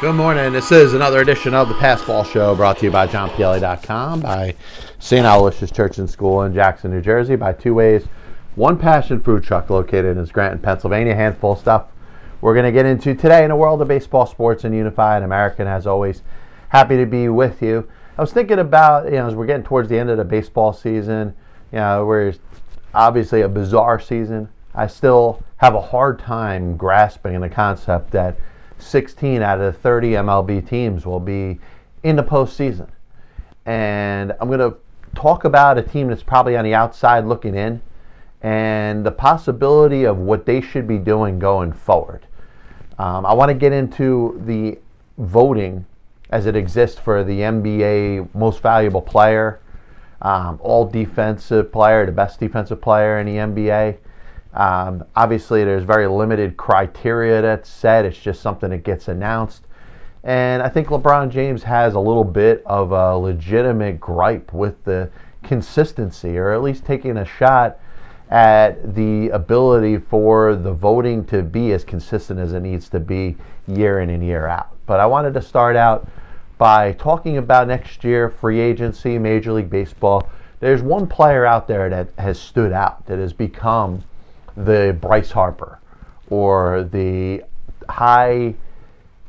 Good morning. This is another edition of the Passball Show, brought to you by JohnPielli.com, by St. Aloysius Church and School in Jackson, New Jersey, by Two Ways, One Passion Food Truck located in Scranton, Pennsylvania. Handful of stuff we're going to get into today in the world of baseball, sports, and unified American. As always, happy to be with you. I was thinking about, as we're getting towards the end of the baseball season, we're obviously a bizarre season. I still have a hard time grasping the concept that 16 out of the 30 MLB teams will be in the postseason. And I'm going to talk about a team that's probably on the outside looking in and the possibility of what they should be doing going forward. I want to get into the voting as it exists for the NBA Most Valuable Player, All Defensive Player, the best defensive player in the NBA. Obviously, there's very limited criteria that's set. It's just something that gets announced. And I think LeBron James has a little bit of a legitimate gripe with the consistency, or at least taking a shot at the ability for the voting to be as consistent as it needs to be year in and year out. But I wanted to start out by talking about next year, free agency, Major League Baseball. There's one player out there that has stood out, that has become the Bryce Harper, or the high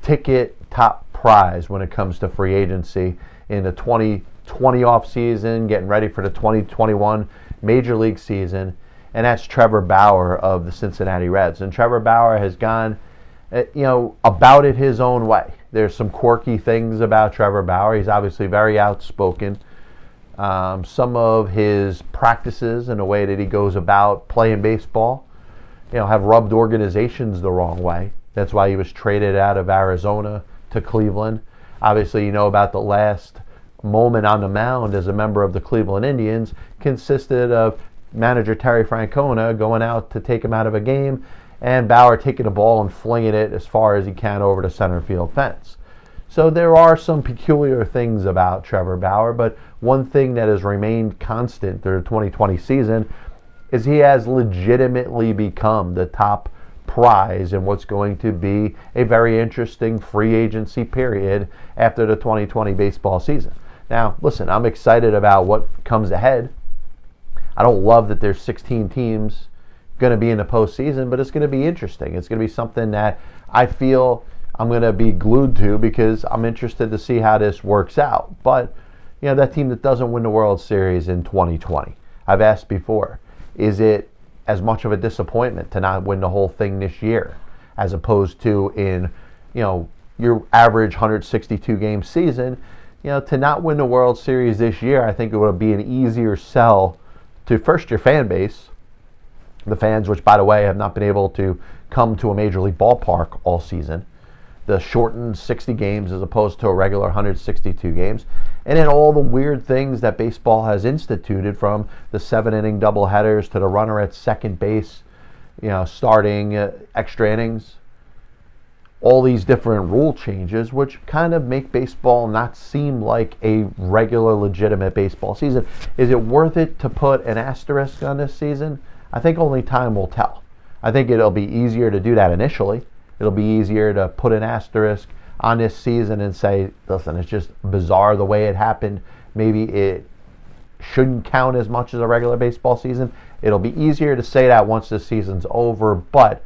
ticket top prize when it comes to free agency in the 2020 offseason, getting ready for the 2021 Major League season, and that's Trevor Bauer of the Cincinnati Reds. And Trevor Bauer has gone, about it his own way. There's some quirky things about Trevor Bauer. He's obviously very outspoken. Some of his practices and the way that he goes about playing baseball, have rubbed organizations the wrong way. That's why he was traded out of Arizona to Cleveland. Obviously, about the last moment on the mound as a member of the Cleveland Indians consisted of manager Terry Francona going out to take him out of a game, and Bauer taking the ball and flinging it as far as he can over the center field fence. So there are some peculiar things about Trevor Bauer, but one thing that has remained constant through the 2020 season is he has legitimately become the top prize in what's going to be a very interesting free agency period after the 2020 baseball season. Now, listen, I'm excited about what comes ahead. I don't love that there's 16 teams going to be in the postseason, but it's going to be interesting. It's going to be something that I feel I'm going to be glued to because I'm interested to see how this works out. But, that team that doesn't win the World Series in 2020, I've asked before, is it as much of a disappointment to not win the whole thing this year as opposed to in, your average 162 game season, to not win the World Series this year? I think it would be an easier sell to first your fan base, the fans, which by the way have not been able to come to a major league ballpark all season, the shortened 60 games as opposed to a regular 162 games, and then all the weird things that baseball has instituted, from the 7-inning doubleheaders to the runner at second base, starting extra innings, all these different rule changes, which kind of make baseball not seem like a regular, legitimate baseball season. Is it worth it to put an asterisk on this season? I think only time will tell. I think it'll be easier to do that initially. It'll be easier to put an asterisk on this season and say, listen, it's just bizarre the way it happened. Maybe it shouldn't count as much as a regular baseball season. It'll be easier to say that once the season's over, but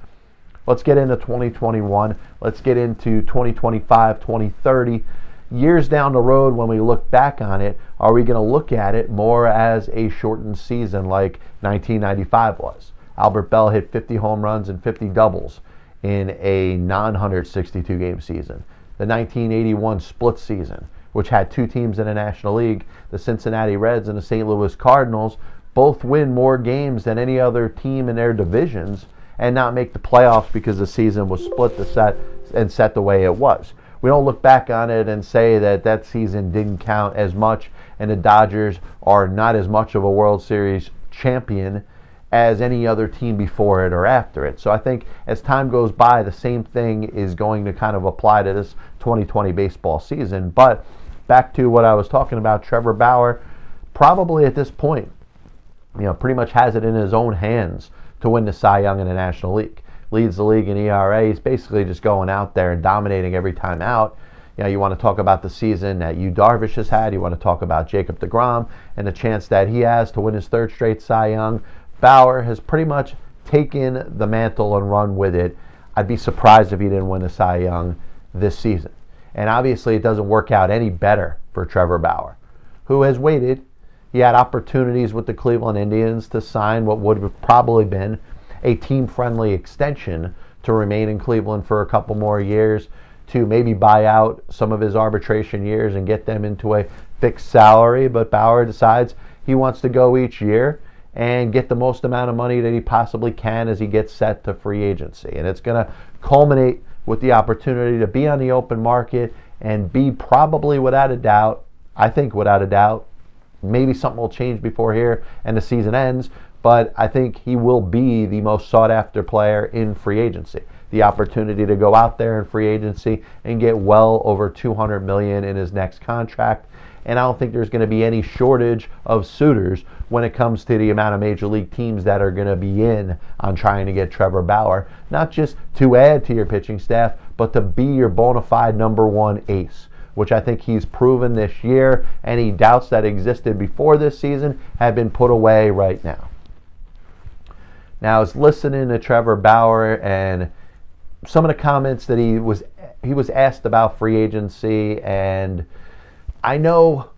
let's get into 2021. Let's get into 2025, 2030. Years down the road, when we look back on it, are we going to look at it more as a shortened season like 1995 was? Albert Bell hit 50 home runs and 50 doubles in a non-162 game season. The 1981 split season, which had two teams in the National League, the Cincinnati Reds and the St. Louis Cardinals, both win more games than any other team in their divisions and not make the playoffs because the season was split set the way it was. We don't look back on it and say that season didn't count as much and the Dodgers are not as much of a World Series champion as any other team before it or after it. So I think as time goes by, the same thing is going to kind of apply to this 2020 baseball season. But back to what I was talking about, Trevor Bauer probably at this point, pretty much has it in his own hands to win the Cy Young in the National League. leads the league in ERA. He's basically just going out there and dominating every time out. You want to talk about the season that Darvish has had. You want to talk about Jacob deGrom and the chance that he has to win his third straight Cy Young. Bauer has pretty much taken the mantle and run with it. I'd be surprised if he didn't win a Cy Young this season. And obviously it doesn't work out any better for Trevor Bauer, who has waited. He had opportunities with the Cleveland Indians to sign what would have probably been a team-friendly extension to remain in Cleveland for a couple more years, to maybe buy out some of his arbitration years and get them into a fixed salary. But Bauer decides he wants to go each year and get the most amount of money that he possibly can as he gets set to free agency. And it's going to culminate with the opportunity to be on the open market and be probably, without a doubt, I think without a doubt, maybe something will change before here and the season ends, but I think he will be the most sought-after player in free agency. The opportunity to go out there in free agency and get well over $200 million in his next contract. And I don't think there's going to be any shortage of suitors when it comes to the amount of major league teams that are going to be in on trying to get Trevor Bauer, not just to add to your pitching staff, but to be your bona fide number one ace, which I think he's proven this year. Any doubts that existed before this season have been put away right now. Now, I was listening to Trevor Bauer and some of the comments that he was asked about free agency, and I know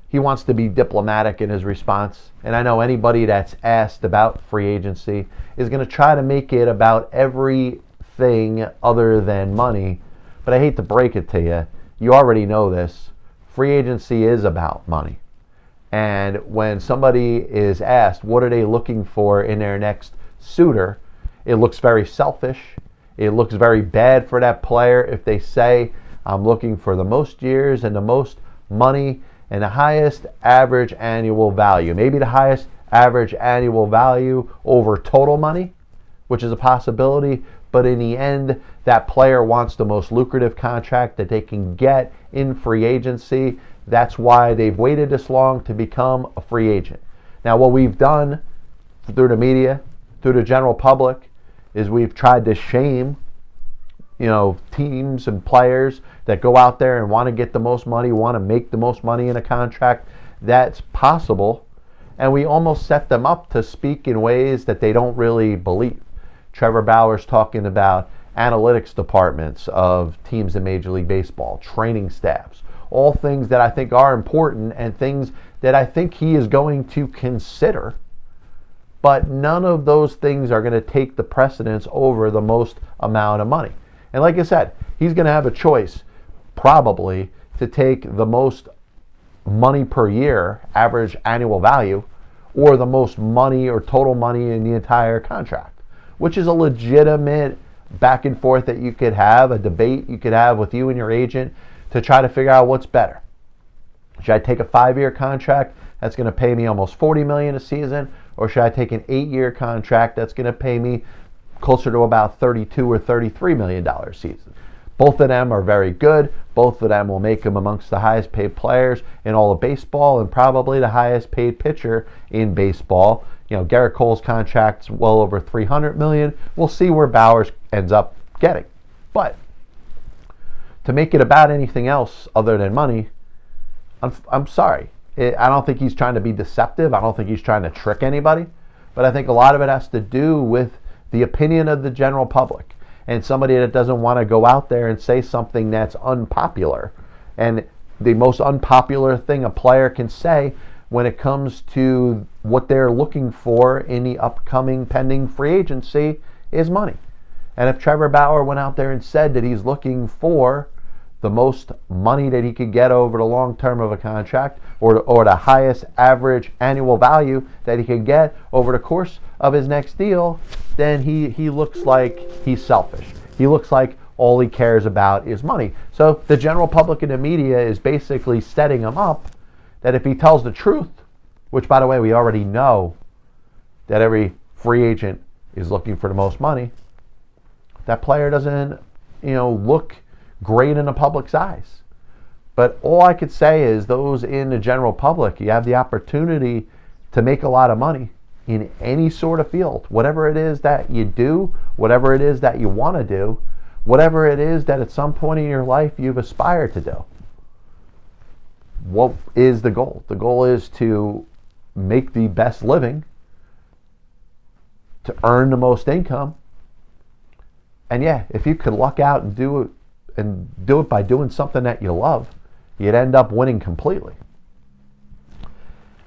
he wants to be diplomatic in his response, and I know anybody that's asked about free agency is going to try to make it about everything other than money, but I hate to break it to you. You already know this. Free agency is about money. And when somebody is asked what are they looking for in their next suitor, it looks very selfish. It looks very bad for that player if they say, I'm looking for the most years and the most money and the highest average annual value. Maybe the highest average annual value over total money, which is a possibility. But in the end, that player wants the most lucrative contract that they can get in free agency. That's why they've waited this long to become a free agent. Now, what we've done through the media, through the general public, is we've tried to shame, teams and players that go out there and want to get the most money, want to make the most money in a contract. That's possible. And we almost set them up to speak in ways that they don't really believe. Trevor Bauer's talking about analytics departments of teams in Major League Baseball, training staffs, all things that I think are important and things that I think he is going to consider. But none of those things are going to take the precedence over the most amount of money. And like I said, he's going to have a choice probably to take the most money per year, average annual value, or the most money or total money in the entire contract, which is a legitimate back and forth that you could have, a debate you could have with you and your agent to try to figure out what's better. Should I take a 5-year contract that's going to pay me almost $40 million a season, or should I take an 8-year contract that's going to pay me closer to about $32 or $33 million a season? Both of them are very good. Both of them will make him amongst the highest paid players in all of baseball and probably the highest paid pitcher in baseball. Garrett Cole's contract's well over $300 million. We'll see where Bauer ends up getting. But to make it about anything else other than money, I'm sorry. I don't think he's trying to be deceptive. I don't think he's trying to trick anybody. But I think a lot of it has to do with the opinion of the general public and somebody that doesn't want to go out there and say something that's unpopular. And the most unpopular thing a player can say when it comes to what they're looking for in the upcoming pending free agency is money. And if Trevor Bauer went out there and said that he's looking for the most money that he could get over the long term of a contract, or the highest average annual value that he could get over the course of his next deal, then he looks like he's selfish. He looks like all he cares about is money. So the general public and the media is basically setting him up that if he tells the truth, which by the way we already know that every free agent is looking for the most money, that player doesn't look great in the public's eyes. But all I could say is those in the general public, you have the opportunity to make a lot of money. in any sort of field, whatever it is that you do, whatever it is that you want to do, whatever it is that at some point in your life you've aspired to do. What is the goal? The goal is to make the best living, to earn the most income. And yeah, if you could luck out and do it by doing something that you love, you'd end up winning completely.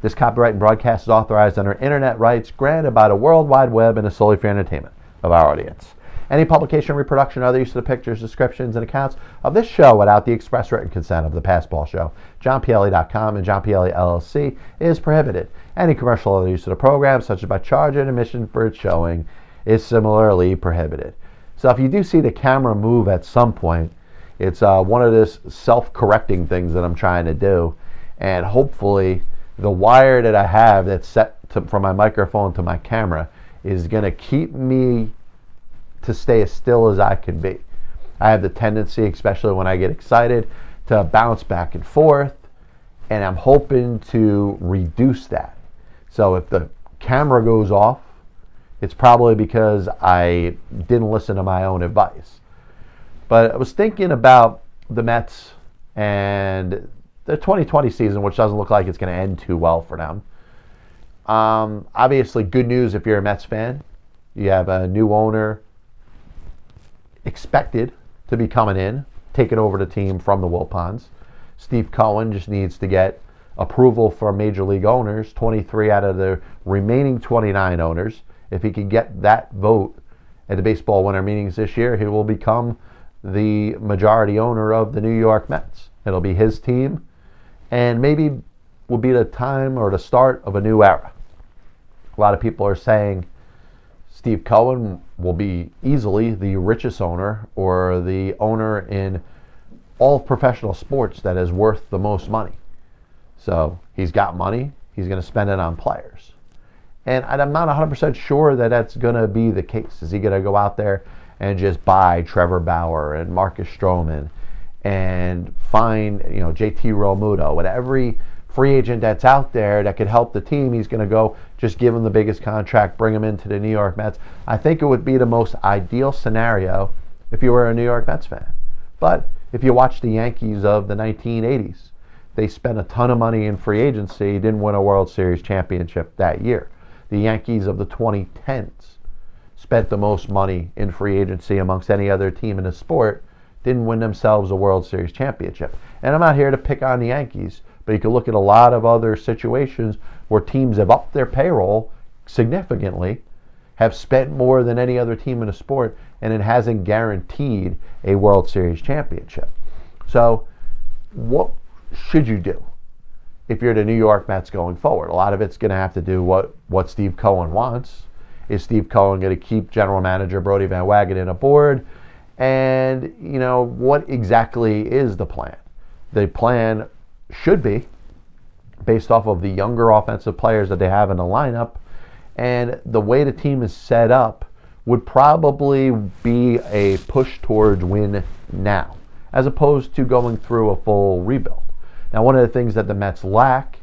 This copyright and broadcast is authorized under internet rights granted by the World Wide Web and is solely for entertainment of our audience. Any publication, reproduction, or other use of the pictures, descriptions, and accounts of this show without the express written consent of the Passball Show, JohnPielli.com, and John Pielli LLC is prohibited. Any commercial or other use of the program, such as by charge and admission for its showing, is similarly prohibited. So if you do see the camera move at some point, it's one of this self-correcting things that I'm trying to do. And hopefully the wire that I have that's set from my microphone to my camera is going to keep me to stay as still as I can be. I have the tendency, especially when I get excited, to bounce back and forth, and I'm hoping to reduce that. So if the camera goes off, it's probably because I didn't listen to my own advice. But I was thinking about the Mets and the 2020 season, which doesn't look like it's going to end too well for them. Obviously, good news if you're a Mets fan. You have a new owner expected to be coming in, taking over the team from the Wilpons. Steve Cohen just needs to get approval from major league owners, 23 out of the remaining 29 owners. If he can get that vote at the baseball winter meetings this year, he will become the majority owner of the New York Mets. It'll be his team, and maybe will be the time or the start of a new era. A lot of people are saying Steve Cohen will be easily the richest owner, or the owner in all of professional sports that is worth the most money. So he's got money, he's going to spend it on players. And I'm not 100% sure that that's going to be the case. Is he going to go out there and just buy Trevor Bauer and Marcus Stroman and find, JT Realmuto and every free agent that's out there that could help the team? He's going to go just give him the biggest contract, bring him into the New York Mets. I think it would be the most ideal scenario if you were a New York Mets fan. But if you watch the Yankees of the 1980s, they spent a ton of money in free agency, didn't win a World Series championship that year. The Yankees of the 2010s spent the most money in free agency amongst any other team in the sport, didn't win themselves a World Series championship. And I'm not here to pick on the Yankees, but you can look at a lot of other situations where teams have upped their payroll significantly, have spent more than any other team in the sport, and it hasn't guaranteed a World Series championship. So what should you do if you're the New York Mets going forward? A lot of it's going to have to do what Steve Cohen wants. Is Steve Cohen going to keep general manager Brodie Van Wagenen aboard? And, what exactly is the plan? The plan should be based off of the younger offensive players that they have in the lineup, and the way the team is set up would probably be a push towards win now, as opposed to going through a full rebuild. Now, one of the things that the Mets lack,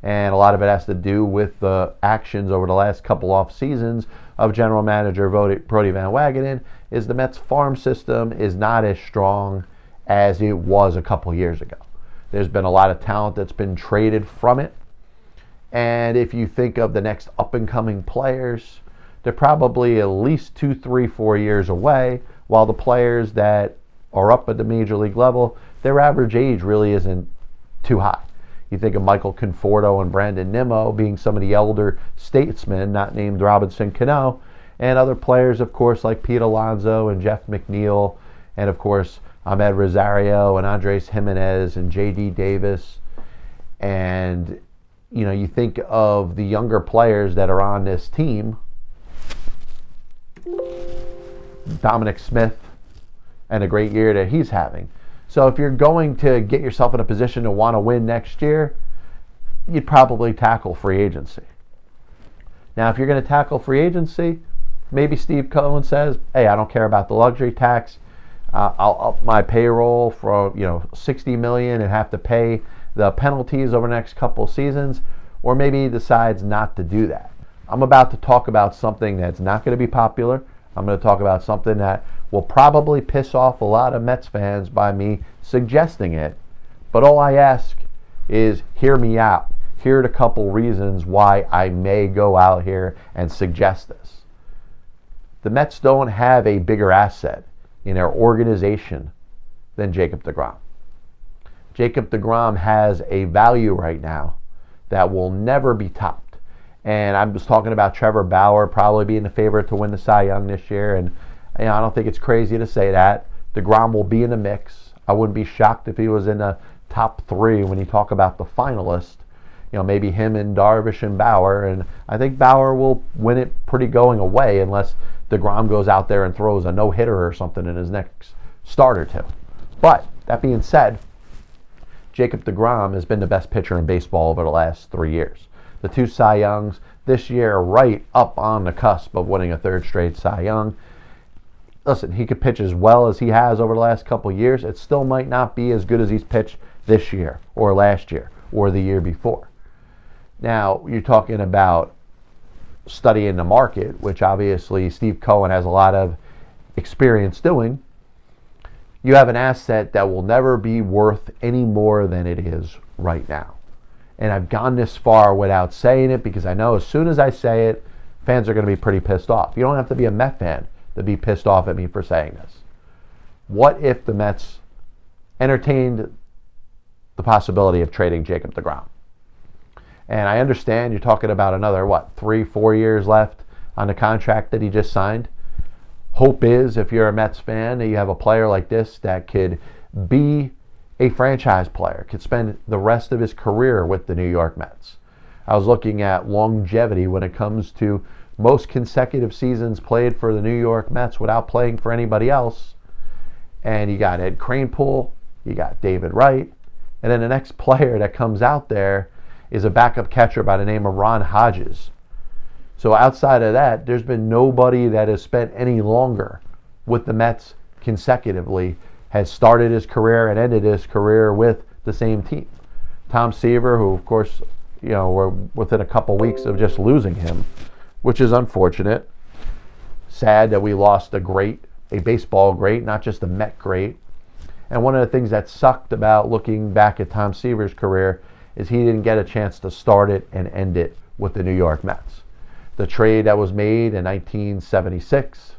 and a lot of it has to do with the actions over the last couple off seasons of general manager Brodie Van Wagenen, is the Mets farm system is not as strong as it was a couple years ago. There's been a lot of talent that's been traded from it. And if you think of the next up-and-coming players, they're probably at least 2, 3, 4 years away, while the players that are up at the major league level, their average age really isn't too high. You think of Michael Conforto and Brandon Nimmo being some of the elder statesmen, not named Robinson Cano, and other players, of course, like Pete Alonso and Jeff McNeil, and of course, Ahmed Rosario and Andres Jimenez and J.D. Davis. And, you think of the younger players that are on this team, Dominic Smith, and a great year that he's having. So if you're going to get yourself in a position to want to win next year, you'd probably tackle free agency. Now, if you're going to tackle free agency, maybe Steve Cohen says, hey, I don't care about the luxury tax. I'll up my payroll from $60 million and have to pay the penalties over the next couple seasons, or maybe he decides not to do that. I'm about to talk about something that's not going to be popular. I'm going to talk about something that will probably piss off a lot of Mets fans by me suggesting it. But all I ask is hear me out. Here are a couple reasons why I may go out here and suggest this. The Mets don't have a bigger asset in their organization than Jacob deGrom. Jacob deGrom has a value right now that will never be topped. And I was talking about Trevor Bauer probably being the favorite to win the Cy Young this year, and I don't think it's crazy to say that. deGrom will be in the mix. I wouldn't be shocked if he was in the top 3 when you talk about the finalists. Maybe him and Darvish and Bauer, and I think Bauer will win it pretty going away unless deGrom goes out there and throws a no-hitter or something in his next start or two. But that being said, Jacob deGrom has been the best pitcher in baseball over the last 3 years. The 2 Cy Youngs this year, right up on the cusp of winning a 3rd straight Cy Young. Listen, he could pitch as well as he has over the last couple of years. It still might not be as good as he's pitched this year or last year or the year before. Now, you're talking about studying the market, which obviously Steve Cohen has a lot of experience doing. You have an asset that will never be worth any more than it is right now. And I've gone this far without saying it because I know as soon as I say it, fans are going to be pretty pissed off. You don't have to be a Met fan to be pissed off at me for saying this. What if the Mets entertained the possibility of trading Jacob deGrom? And I understand you're talking about another, 3-4 years left on the contract that he just signed. Hope is, if you're a Mets fan, that you have a player like this that could be a franchise player, could spend the rest of his career with the New York Mets. I was looking at longevity when it comes to most consecutive seasons played for the New York Mets without playing for anybody else. And you got Ed Kranepool, you got David Wright, and then the next player that comes out there is a backup catcher by the name of Ron Hodges. So outside of that, there's been nobody that has spent any longer with the Mets consecutively, has started his career and ended his career with the same team. Tom Seaver, who of course, we're within a couple weeks of just losing him, which is unfortunate. Sad that we lost a baseball great, not just a Met great. And one of the things that sucked about looking back at Tom Seaver's career is he didn't get a chance to start it and end it with the New York Mets. The trade that was made in 1976,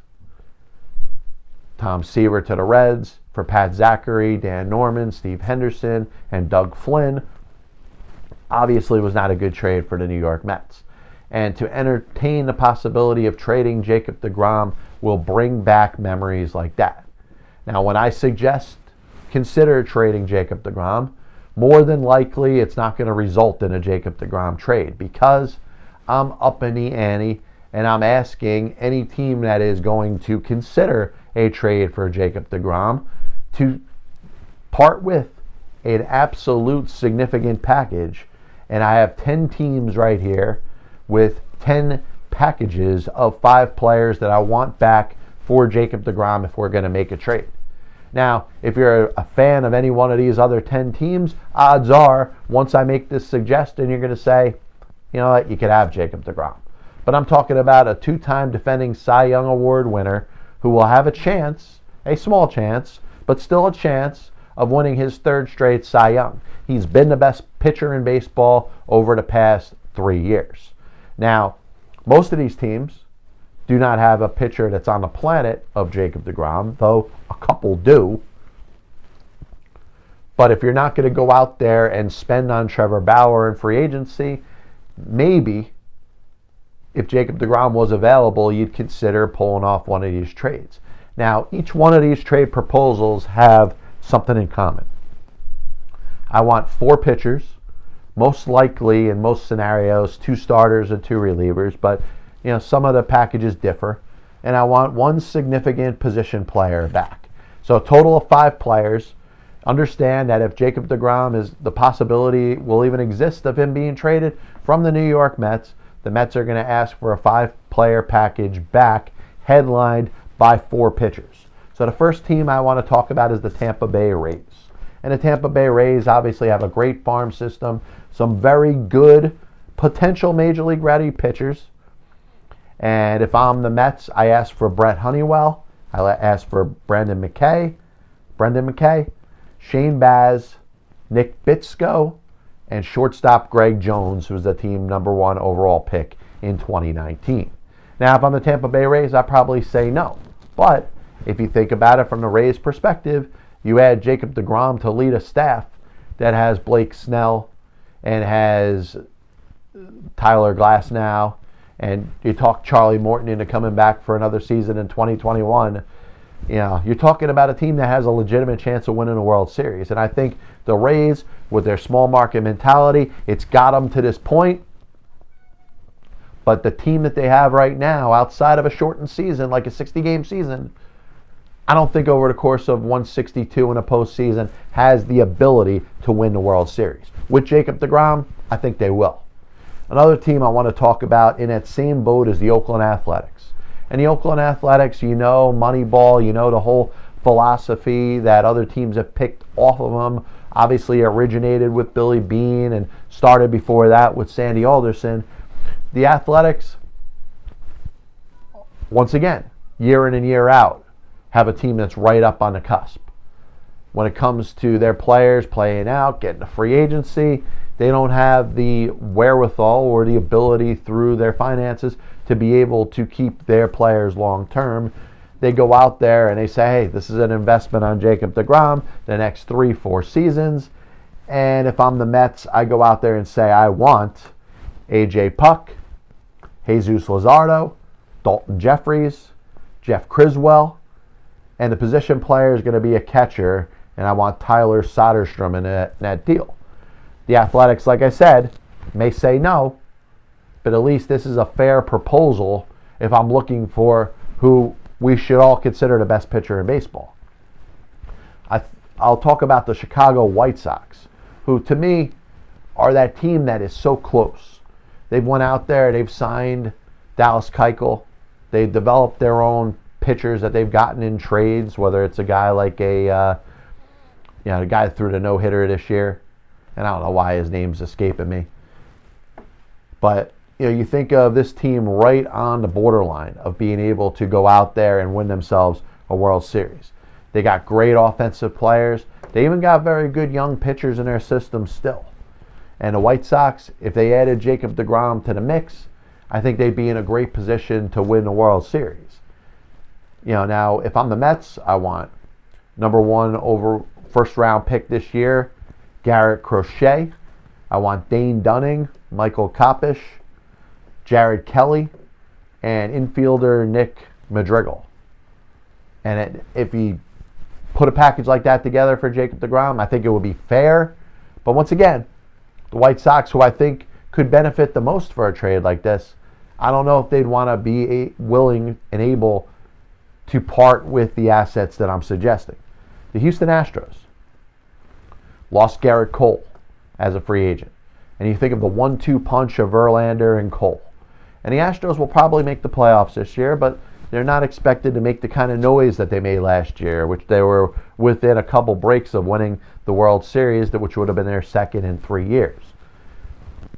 Tom Seaver to the Reds for Pat Zachary, Dan Norman, Steve Henderson, and Doug Flynn, obviously was not a good trade for the New York Mets. And to entertain the possibility of trading Jacob deGrom will bring back memories like that. Now, when I suggest consider trading Jacob deGrom, more than likely it's not going to result in a Jacob deGrom trade because I'm up in the ante and I'm asking any team that is going to consider a trade for Jacob deGrom to part with an absolute significant package. And I have 10 teams right here with 10 packages of 5 players that I want back for Jacob deGrom if we're going to make a trade. Now, if you're a fan of any one of these other 10 teams, odds are, once I make this suggestion, you're going to say, you know what, you could have Jacob deGrom. But I'm talking about a 2-time defending Cy Young Award winner who will have a chance, a small chance, but still a chance of winning his 3rd straight Cy Young. He's been the best pitcher in baseball over the past 3 years. Now, most of these teams do not have a pitcher that's on the planet of Jacob deGrom, though a couple do. But if you're not going to go out there and spend on Trevor Bauer in free agency, maybe if Jacob deGrom was available, you'd consider pulling off one of these trades. Now, each one of these trade proposals have something in common. I want 4 pitchers, most likely in most scenarios 2 starters and 2 relievers, but some of the packages differ. And I want 1 significant position player back. So a total of 5 players. Understand that if Jacob deGrom is, the possibility will even exist of him being traded from the New York Mets, the Mets are going to ask for a 5-player package back, headlined by 4 pitchers. So the first team I want to talk about is the Tampa Bay Rays. And the Tampa Bay Rays obviously have a great farm system, some very good potential Major League ready pitchers. And if I'm the Mets, I ask for Brett Honeywell. I ask for Brendan McKay, Shane Baz, Nick Bitsko, and shortstop Greg Jones, who's the team number 1 overall pick in 2019. Now, if I'm the Tampa Bay Rays, I probably say no. But if you think about it from the Rays' perspective, you add Jacob deGrom to lead a staff that has Blake Snell and has Tyler Glasnow, and you talk Charlie Morton into coming back for another season in 2021. You're talking about a team that has a legitimate chance of winning a World Series. And I think the Rays, with their small market mentality, it's got them to this point. But the team that they have right now, outside of a shortened season, like a 60-game season, I don't think over the course of 162 in a postseason has the ability to win the World Series. With Jacob deGrom, I think they will. Another team I want to talk about in that same boat is the Oakland Athletics. And the Oakland Athletics, Moneyball, the whole philosophy that other teams have picked off of them. Obviously originated with Billy Beane and started before that with Sandy Alderson. The Athletics, once again, year in and year out, have a team that's right up on the cusp. When it comes to their players playing out, getting to free agency, they don't have the wherewithal or the ability through their finances to be able to keep their players long term. They go out there and they say, hey, this is an investment on Jacob deGrom the next 3-4 seasons. And if I'm the Mets, I go out there and say, I want A.J. Puck, Jesus Luzardo, Dalton Jeffries, Jeff Criswell, and the position player is going to be a catcher, and I want Tyler Soderstrom in that deal. The Athletics, like I said, may say no, but at least this is a fair proposal if I'm looking for who we should all consider the best pitcher in baseball. I'll talk about the Chicago White Sox, who to me are that team that is so close. They've went out there, they've signed Dallas Keuchel, they've developed their own pitchers that they've gotten in trades, whether it's a guy like the guy that threw the no-hitter this year, and I don't know why his name's escaping me. But you think of this team right on the borderline of being able to go out there and win themselves a World Series. They got great offensive players. They even got very good young pitchers in their system still. And the White Sox, if they added Jacob deGrom to the mix, I think they'd be in a great position to win the World Series. Now, if I'm the Mets, I want number 1 over first-round pick this year, Garrett Crochet. I want Dane Dunning, Michael Kopech, Jared Kelly, and infielder Nick Madrigal. And if you put a package like that together for Jacob deGrom, I think it would be fair. But once again, the White Sox, who I think could benefit the most for a trade like this, I don't know if they'd want to be willing and able to part with the assets that I'm suggesting. The Houston Astros lost Garrett Cole as a free agent. And you think of the 1-2 punch of Verlander and Cole. And the Astros will probably make the playoffs this year, but they're not expected to make the kind of noise that they made last year, which they were within a couple breaks of winning the World Series, which would have been their second in 3 years.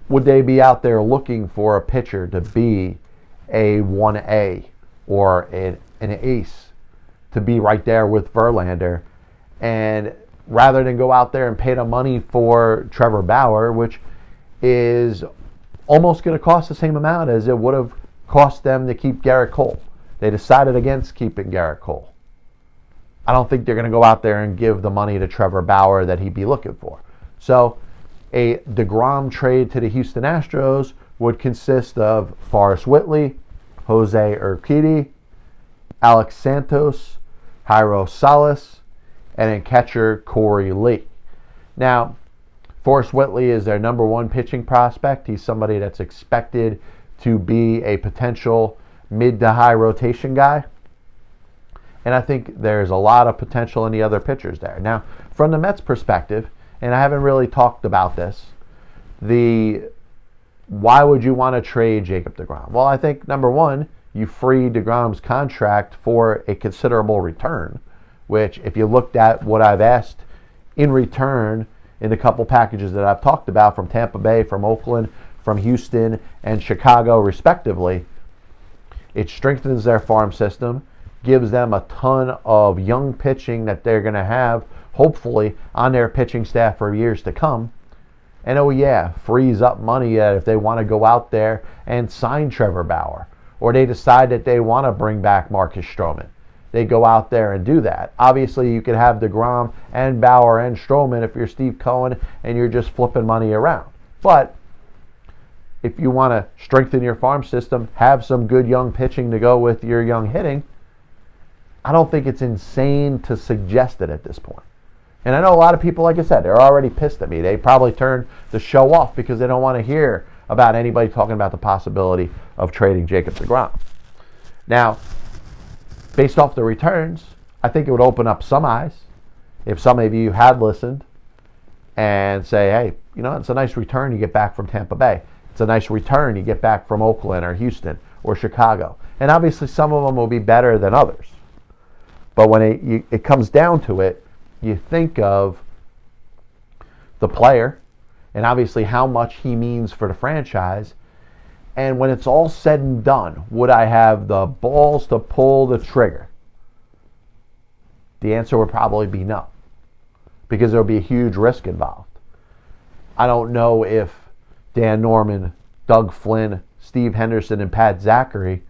Would they be out there looking for a pitcher to be a 1A or an ace, to be right there with Verlander? And rather than go out there and pay the money for Trevor Bauer, which is almost going to cost the same amount as it would have cost them to keep Garrett Cole. They decided against keeping Garrett Cole. I don't think they're going to go out there and give the money to Trevor Bauer that he'd be looking for. So a deGrom trade to the Houston Astros would consist of Forrest Whitley, Jose Urquidy, Alex Santos, Jairo Salas, and then catcher Corey Lee. Now, Forrest Whitley is their number 1 pitching prospect. He's somebody that's expected to be a potential mid to high rotation guy. And I think there's a lot of potential in the other pitchers there. Now, from the Mets' perspective, and I haven't really talked about this, why would you want to trade Jacob deGrom? Well, I think, number 1, you free deGrom's contract for a considerable return, which if you looked at what I've asked in return in the couple packages that I've talked about from Tampa Bay, from Oakland, from Houston, and Chicago, respectively, It strengthens their farm system, gives them a ton of young pitching that they're going to have, hopefully, on their pitching staff for years to come. And oh yeah, frees up money if they want to go out there and sign Trevor Bauer, or they decide that they want to bring back Marcus Stroman. They go out there and do that. Obviously, you could have deGrom and Bauer and Stroman if you're Steve Cohen and you're just flipping money around. But if you want to strengthen your farm system, have some good young pitching to go with your young hitting, I don't think it's insane to suggest it at this point. And I know a lot of people, like I said, they're already pissed at me. They probably turned the show off because they don't want to hear about anybody talking about the possibility of trading Jacob deGrom. Now, based off the returns, I think it would open up some eyes if some of you had listened and say, hey, it's a nice return you get back from Tampa Bay. It's a nice return you get back from Oakland or Houston or Chicago. And obviously some of them will be better than others. But when it comes down to it, you think of the player and obviously how much he means for the franchise. And when it's all said and done, would I have the balls to pull the trigger? The answer would probably be no, because there would be a huge risk involved. I don't know if Dan Norman, Doug Flynn, Steve Henderson, and Pat Zachary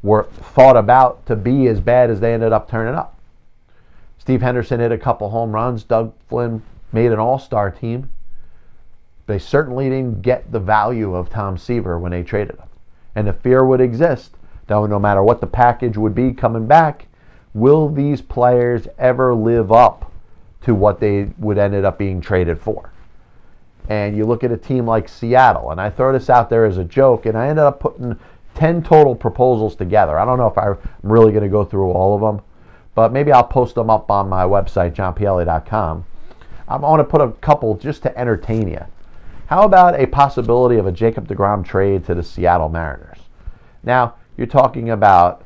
were thought about to be as bad as they ended up turning up. Steve Henderson hit a couple home runs. Doug Flynn made an all-star team. They certainly didn't get the value of Tom Seaver when they traded him. And the fear would exist that no matter what the package would be coming back, will these players ever live up to what they would ended up being traded for? And you look at a team like Seattle, and I throw this out there as a joke, and I ended up putting 10 total proposals together. I don't know if I'm really going to go through all of them, but maybe I'll post them up on my website, johnpielli.com. I want to put a couple just to entertain you. How about a possibility of a Jacob deGrom trade to the Seattle Mariners? Now, you're talking about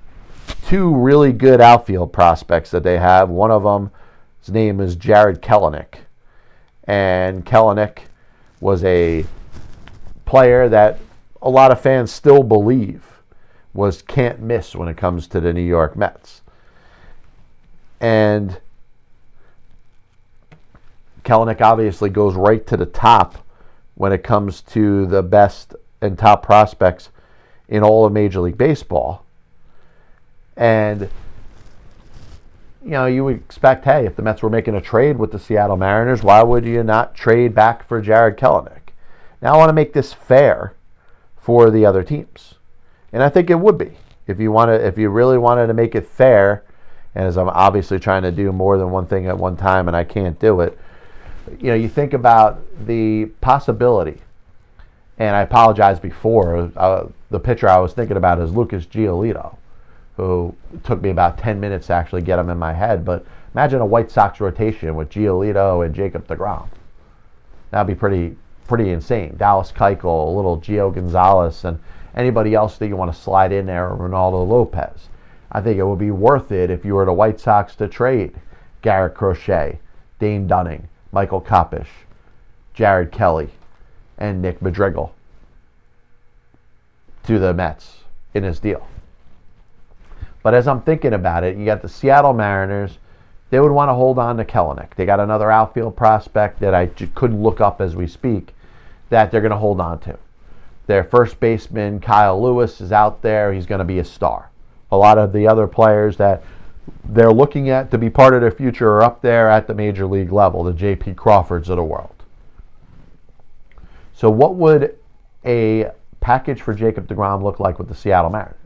two really good outfield prospects that they have. One of them, his name is Jarred Kelenic. And Kelenic was a player that a lot of fans still believe was can't miss when it comes to the New York Mets. And Kelenic obviously goes right to the top when it comes to the best and top prospects in all of Major League Baseball. And, you would expect, hey, if the Mets were making a trade with the Seattle Mariners, why would you not trade back for Jarred Kelenic? Now I want to make this fair for the other teams. And I think it would be. If you really wanted to make it fair, and as I'm obviously trying to do more than one thing at one time and I can't do it, you think about the possibility, and I apologize before, the pitcher I was thinking about is Lucas Giolito, who took me about 10 minutes to actually get him in my head. But imagine a White Sox rotation with Giolito and Jacob deGrom. That'd be pretty insane. Dallas Keuchel, a little Gio Gonzalez, and anybody else that you want to slide in there, Ronaldo Lopez. I think it would be worth it if you were the White Sox to trade Garrett Crochet, Dane Dunning, Michael Kopech, Jared Kelly, and Nick Madrigal to the Mets in this deal. But as I'm thinking about it, you got the Seattle Mariners. They would want to hold on to Kelenic. They got another outfield prospect that I couldn't look up as we speak that they're going to hold on to. Their first baseman, Kyle Lewis, is out there. He's going to be a star. A lot of the other players that they're looking at to be part of their future are up there at the major league level, the J.P. Crawfords of the world. So what would a package for Jacob deGrom look like with the Seattle Mariners?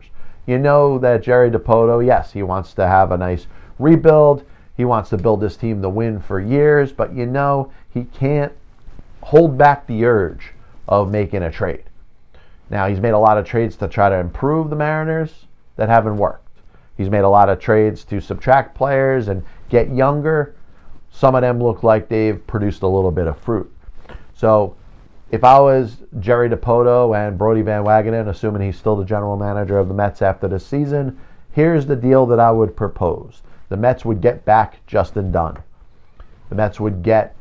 You know that Jerry Dipoto, yes, he wants to have a nice rebuild. He wants to build this team to win for years, but he can't hold back the urge of making a trade. Now, he's made a lot of trades to try to improve the Mariners that haven't worked. He's made a lot of trades to subtract players and get younger. Some of them look like they've produced a little bit of fruit. So if I was Jerry Dipoto and Brodie Van Wagenen, assuming he's still the general manager of the Mets after this season, here's the deal that I would propose. The Mets would get back Justin Dunn. The Mets would get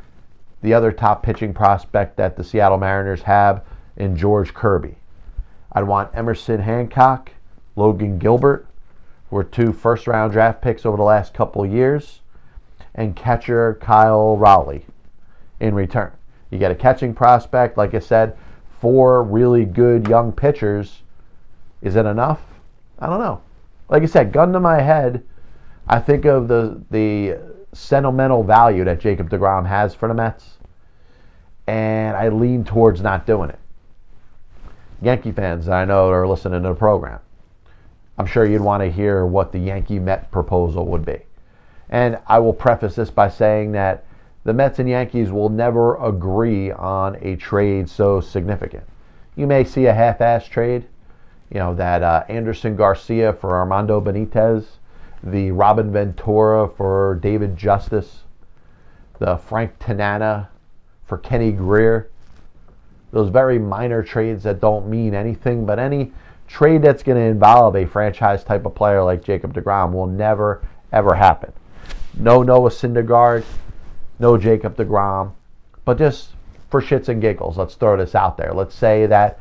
the other top pitching prospect that the Seattle Mariners have in George Kirby. I'd want Emerson Hancock Logan Gilbert were 2 first-round draft picks over the last couple of years, and catcher Kyle Raleigh in return. You get a catching prospect, like I said, 4 really good young pitchers. Is it enough? I don't know. Like I said, gun to my head, I think of the sentimental value that Jacob deGrom has for the Mets, and I lean towards not doing it. Yankee fans I know are listening to the program, I'm sure you'd want to hear what the Yankee Met proposal would be. And I will preface this by saying that the Mets and Yankees will never agree on a trade so significant. You may see a half-ass trade, that Anderson Garcia for Armando Benitez, the Robin Ventura for David Justice, the Frank Tanana for Kenny Greer. Those very minor trades that don't mean anything, but any trade that's going to involve a franchise type of player like Jacob deGrom will never, ever happen. No Noah Syndergaard, no Jacob deGrom, but just for shits and giggles, let's throw this out there. Let's say that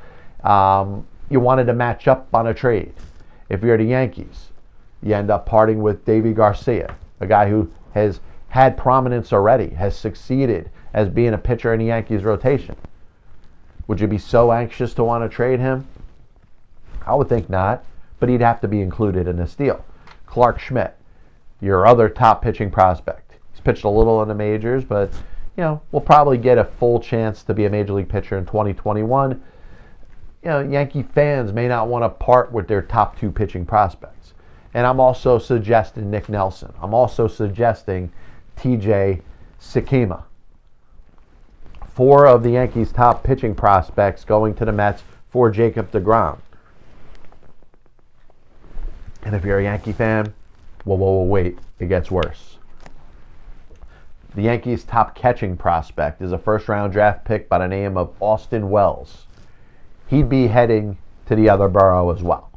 you wanted to match up on a trade. If you're the Yankees, you end up parting with Davy Garcia, a guy who has had prominence already, has succeeded as being a pitcher in the Yankees rotation. Would you be so anxious to want to trade him? I would think not, but he'd have to be included in this deal. Clark Schmidt, your other top pitching prospect. He's pitched a little in the majors, but will probably get a full chance to be a major league pitcher in 2021. Yankee fans may not want to part with their top 2 pitching prospects. And I'm also suggesting Nick Nelson. I'm also suggesting TJ Sekima. 4 of the Yankees' top pitching prospects going to the Mets for Jacob deGrom. And if you're a Yankee fan, wait, it gets worse. The Yankees' top catching prospect is a first-round draft pick by the name of Austin Wells. He'd be heading to the other borough as well.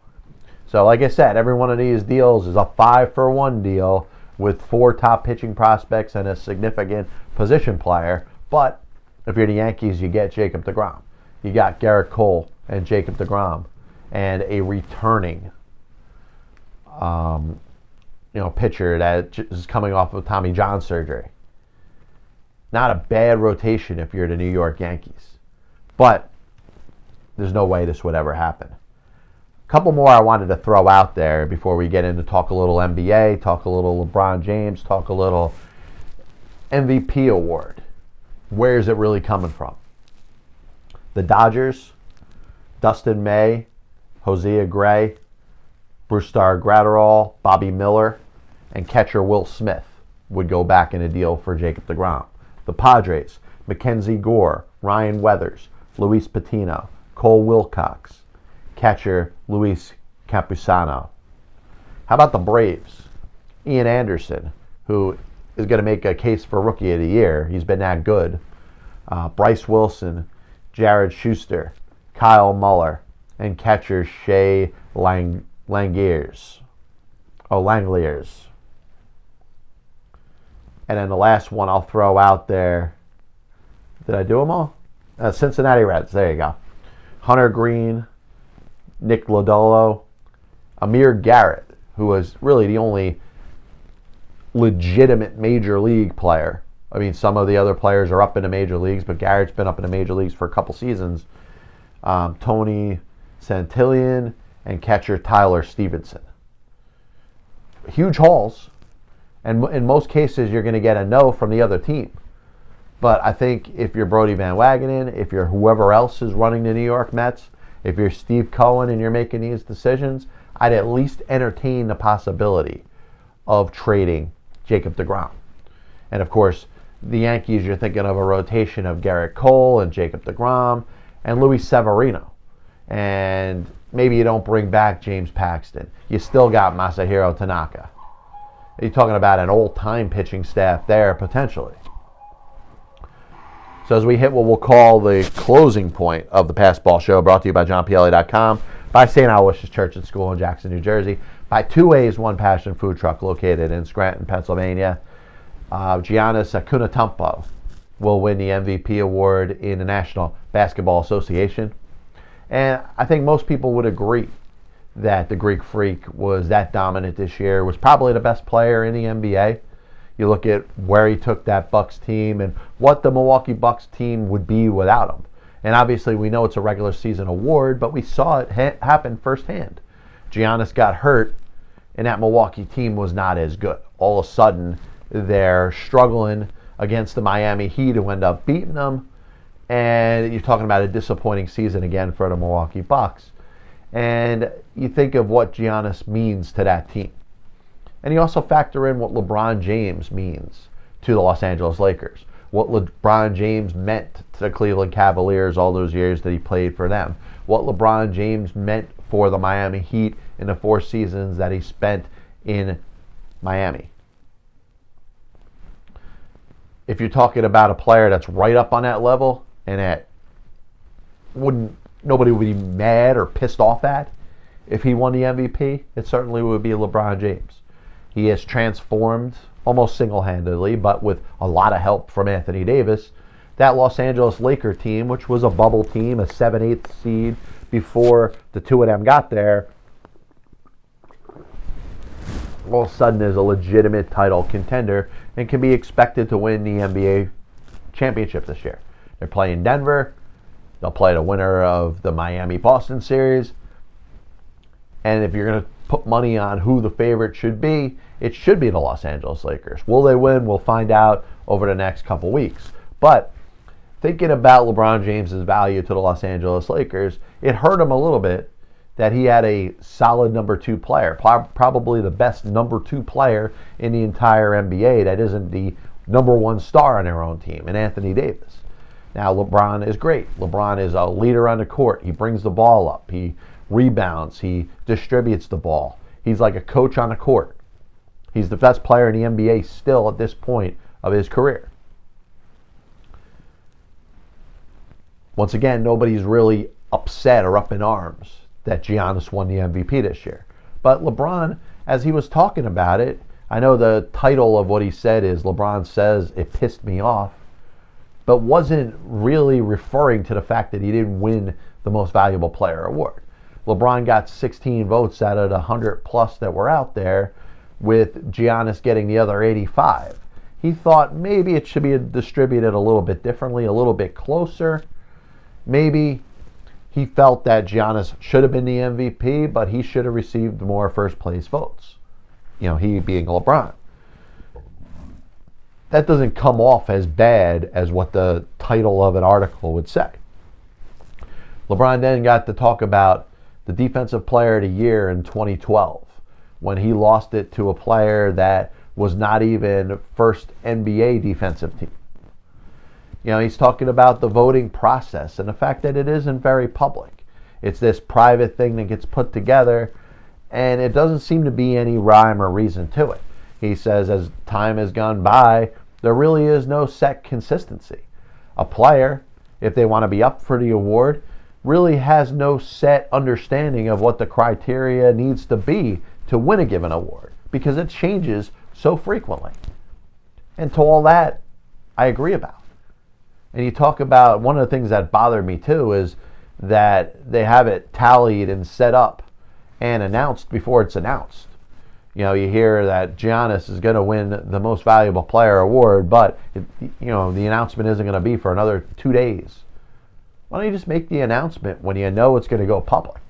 So like I said, every one of these deals is a 5-for-1 deal with 4 top pitching prospects and a significant position player. But if you're the Yankees, you get Jacob deGrom. You got Garrett Cole and Jacob deGrom and a returning pitcher that is coming off of Tommy John surgery. Not a bad rotation if you're the New York Yankees. But there's no way this would ever happen. A couple more I wanted to throw out there before we get into talk a little NBA, talk a little LeBron James, talk a little MVP award. Where is it really coming from? The Dodgers, Dustin May, Hosea Gray, Brusdar Graterol, Bobby Miller, and catcher Will Smith would go back in a deal for Jacob deGrom. The Padres, Mackenzie Gore, Ryan Weathers, Luis Patino, Cole Wilcox, catcher Luis Campusano. How about the Braves? Ian Anderson, who is going to make a case for Rookie of the Year. He's been that good. Bryce Wilson, Jared Schuster, Kyle Muller, and catcher Shea Langeliers. And then the last one I'll throw out there. Did I do them all? Cincinnati Reds. There you go. Hunter Green, Nick Lodolo, Amir Garrett, who was really the only legitimate major league player. I mean, some of the other players are up in the major leagues, but Garrett's been up in the major leagues for a couple seasons. Tony Santillan and catcher Tyler Stevenson. Huge hauls, and in most cases you're going to get a no from the other team. But I think if you're Brody Van Wagenen, if you're whoever else is running the New York Mets, if you're Steve Cohen and you're making these decisions, I'd at least entertain the possibility of trading Jacob deGrom. And of course, the Yankees, you're thinking of a rotation of Garrett Cole and Jacob deGrom and Luis Severino. And maybe you don't bring back James Paxton. You still got Masahiro Tanaka. You're talking about an old-time pitching staff there, potentially. So as we hit what we'll call the closing point of the Passball Show, brought to you by JohnPLA.com, by St. Aloysius Church and School in Jackson, New Jersey, by 2 Ways, One Passion Food Truck located in Scranton, Pennsylvania. Giannis Antetokounmpo will win the MVP award in the National Basketball Association. And I think most people would agree that the Greek Freak was that dominant this year, was probably the best player in the NBA. You look at where he took that Bucks team and what the Milwaukee Bucks team would be without him. And obviously we know it's a regular season award, but we saw it happen firsthand. Giannis got hurt, and that Milwaukee team was not as good. All of a sudden, they're struggling against the Miami Heat, who end up beating them. And you're talking about a disappointing season again for the Milwaukee Bucks. And you think of what Giannis means to that team. And you also factor in what LeBron James means to the Los Angeles Lakers. What LeBron James meant to the Cleveland Cavaliers all those years that he played for them. What LeBron James meant for the Miami Heat in the 4 seasons that he spent in Miami. If you're talking about a player that's right up on that level and that nobody would be mad or pissed off at if he won the MVP, it certainly would be LeBron James. He has transformed almost single-handedly, but with a lot of help from Anthony Davis, that Los Angeles Laker team, which was a bubble team, a 7-8 seed before the two of them got there, all of a sudden is a legitimate title contender and can be expected to win the NBA championship this year. They're playing Denver. They'll play the winner of the Miami-Boston series. And if you're going to put money on who the favorite should be, it should be the Los Angeles Lakers. Will they win? We'll find out over the next couple weeks. But thinking about LeBron James's value to the Los Angeles Lakers, it hurt him a little bit that he had a solid number 2 player, probably the best number 2 player in the entire NBA that isn't the number 1 star on their own team, and Anthony Davis. Now, LeBron is great. LeBron is a leader on the court. He brings the ball up. He rebounds. He distributes the ball. He's like a coach on the court. He's the best player in the NBA still at this point of his career. Once again, nobody's really upset or up in arms that Giannis won the MVP this year. But LeBron, as he was talking about it, I know the title of what he said is LeBron says it pissed me off, but wasn't really referring to the fact that he didn't win the most valuable player award. LeBron got 16 votes out of the 100 plus that were out there, with Giannis getting the other 85. He thought maybe it should be distributed a little bit differently, a little bit closer. Maybe he felt that Giannis should have been the MVP, but he should have received more first place votes. You know, he being LeBron. That doesn't come off as bad as what the title of an article would say. LeBron then got to talk about the Defensive Player of the Year in 2012, when he lost it to a player that was not even first NBA defensive team. You know, he's talking about the voting process and the fact that it isn't very public. It's this private thing that gets put together, and it doesn't seem to be any rhyme or reason to it. He says as time has gone by, there really is no set consistency. A player, if they want to be up for the award, really has no set understanding of what the criteria needs to be to win a given award, because it changes so frequently. And to all that, I agree about. And you talk about, one of the things that bothered me too is that they have it tallied and set up and announced before it's announced. You know, you hear that Giannis is going to win the most valuable player award, but the announcement isn't going to be for another 2 days. Why don't you just make the announcement when you know it's going to go public?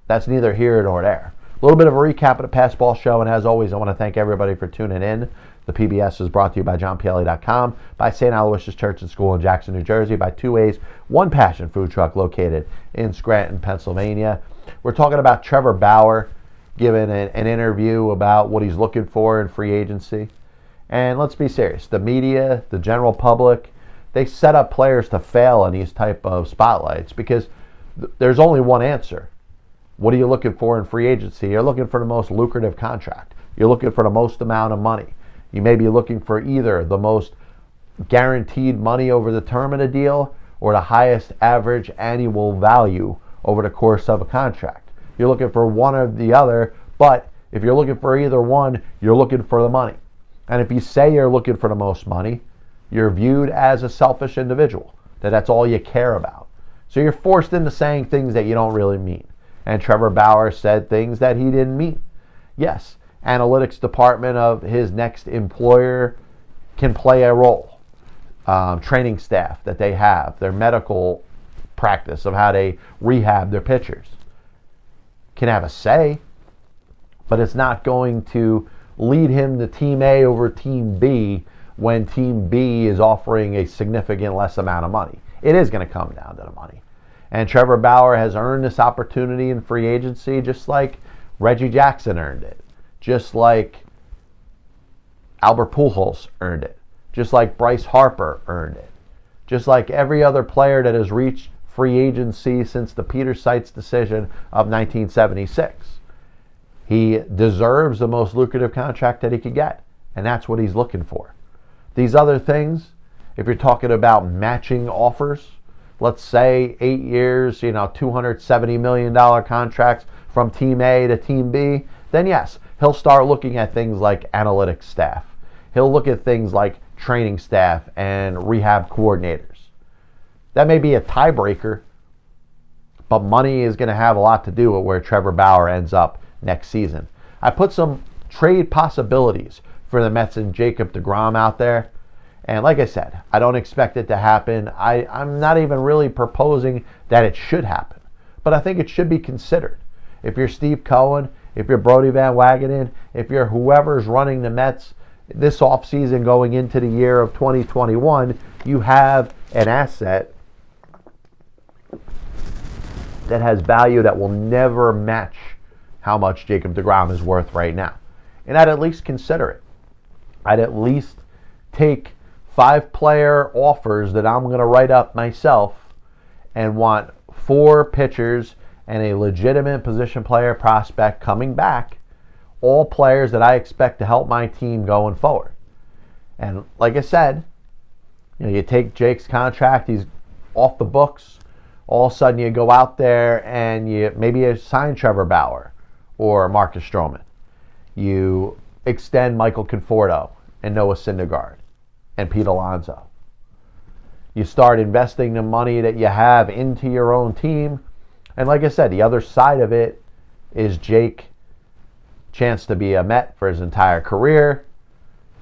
That's neither here nor there. A little bit of a recap of the Pass Ball Show, and as always, I want to thank everybody for tuning in. The PBS is brought to you by JohnPielli.com, by St. Aloysius Church and School in Jackson, New Jersey, by Two Ways, One Passion food truck located in Scranton, Pennsylvania. We're talking about Trevor Bauer giving an interview about what he's looking for in free agency. And let's be serious. The media, the general public, they set up players to fail in these type of spotlights because there's only one answer. What are you looking for in free agency? You're looking for the most lucrative contract. You're looking for the most amount of money. You may be looking for either the most guaranteed money over the term of the deal or the highest average annual value over the course of a contract. You're looking for one or the other, but if you're looking for either one, you're looking for the money. And if you say you're looking for the most money, you're viewed as a selfish individual, that's all you care about. So you're forced into saying things that you don't really mean. And Trevor Bauer said things that he didn't mean. Yes, analytics department of his next employer can play a role. Training staff that they have, their medical practice of how they rehab their pitchers can have a say, but it's not going to lead him to Team A over Team B when Team B is offering a significant less amount of money. It is going to come down to the money. And Trevor Bauer has earned this opportunity in free agency just like Reggie Jackson earned it, just like Albert Pujols earned it, just like Bryce Harper earned it, just like every other player that has reached free agency since the Peter Seitz decision of 1976. He deserves the most lucrative contract that he could get, and that's what he's looking for. These other things, if you're talking about matching offers, let's say 8 years, $270 million contracts from Team A to Team B, then yes, he'll start looking at things like analytics staff. He'll look at things like training staff and rehab coordinators. That may be a tiebreaker, but money is going to have a lot to do with where Trevor Bauer ends up next season. I put some trade possibilities for the Mets and Jacob deGrom out there. And like I said, I don't expect it to happen. I'm not even really proposing that it should happen. But I think it should be considered. If you're Steve Cohen, if you're Brodie Van Wagenen, if you're whoever's running the Mets this offseason going into the year of 2021, you have an asset that has value that will never match how much Jacob deGrom is worth right now. And I'd at least consider it. I'd at least take 5-player offers that I'm going to write up myself and want 4 pitchers and a legitimate position player prospect coming back, all players that I expect to help my team going forward. And like I said, you take Jake's contract, he's off the books. All of a sudden you go out there and you sign Trevor Bauer or Marcus Stroman. You extend Michael Conforto and Noah Syndergaard and Pete Alonso. You start investing the money that you have into your own team. And like I said, the other side of it is Jake chance to be a Met for his entire career.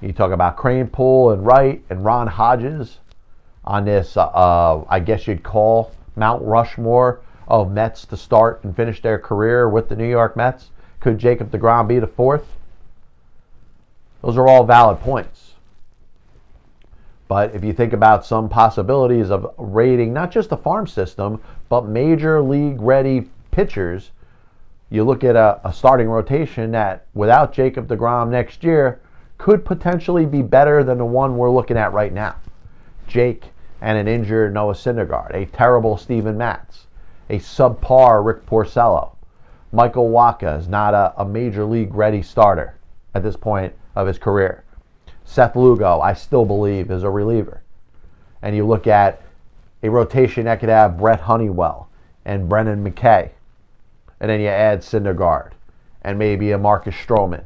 You talk about Kranepool and Wright and Ron Hodges on this, I guess you'd call Mount Rushmore of Mets to start and finish their career with the New York Mets. Could Jacob deGrom be the 4th? Those are all valid points. But if you think about some possibilities of rating not just the farm system, but major league ready pitchers, you look at a starting rotation that without Jacob deGrom next year could potentially be better than the one we're looking at right now. Jake and an injured Noah Syndergaard, a terrible Steven Matz, a subpar Rick Porcello. Michael Wacha is not a major league ready starter at this point of his career. Seth Lugo, I still believe, is a reliever. And you look at a rotation that could have Brett Honeywell and Brennan McKay. And then you add Syndergaard and maybe a Marcus Stroman.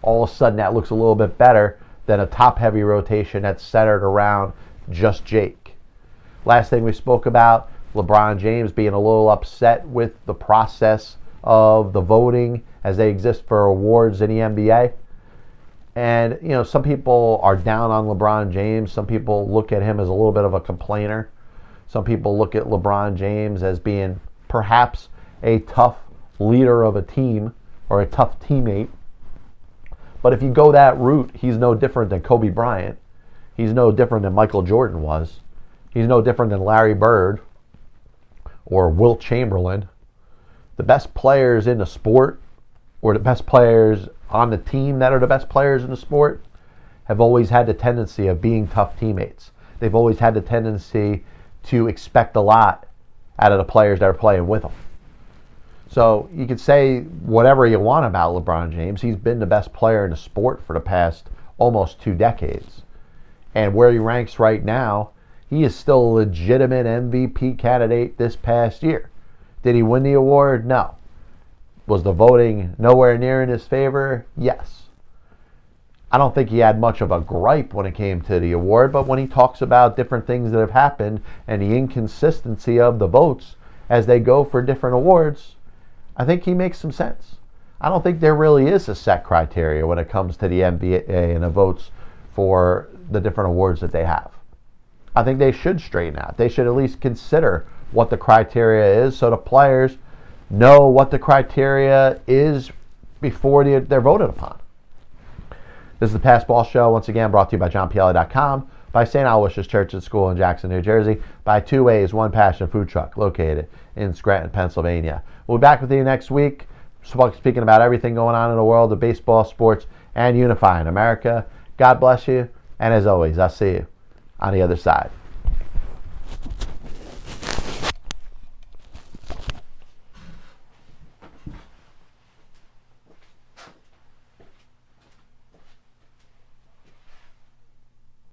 All of a sudden that looks a little bit better than a top-heavy rotation that's centered around just Jake. Last thing we spoke about, LeBron James being a little upset with the process of the voting as they exist for awards in the NBA. And, some people are down on LeBron James. Some people look at him as a little bit of a complainer. Some people look at LeBron James as being perhaps a tough leader of a team or a tough teammate. But if you go that route, he's no different than Kobe Bryant. He's no different than Michael Jordan was. He's no different than Larry Bird or Wilt Chamberlain. The best players in the sport, or the best players on the team that are the best players in the sport, have always had the tendency of being tough teammates. They've always had the tendency to expect a lot out of the players that are playing with them. So you could say whatever you want about LeBron James. He's been the best player in the sport for the past almost 2 decades. And where he ranks right now, he is still a legitimate MVP candidate this past year. Did he win the award? No. Was the voting nowhere near in his favor? Yes. I don't think he had much of a gripe when it came to the award, but when he talks about different things that have happened and the inconsistency of the votes as they go for different awards, I think he makes some sense. I don't think there really is a set criteria when it comes to the NBA and the votes for the different awards that they have. I think they should straighten out. They should at least consider what the criteria is so the players know what the criteria is before they're voted upon. This is the Passball Show, once again brought to you by JohnPielli.com, by St. Aloysius Church and School in Jackson, New Jersey, by Two Ways, One Passion Food Truck, located in Scranton, Pennsylvania. We'll be back with you next week, speaking about everything going on in the world of baseball, sports, and unifying America. God bless you, and as always, I'll see you on the other side.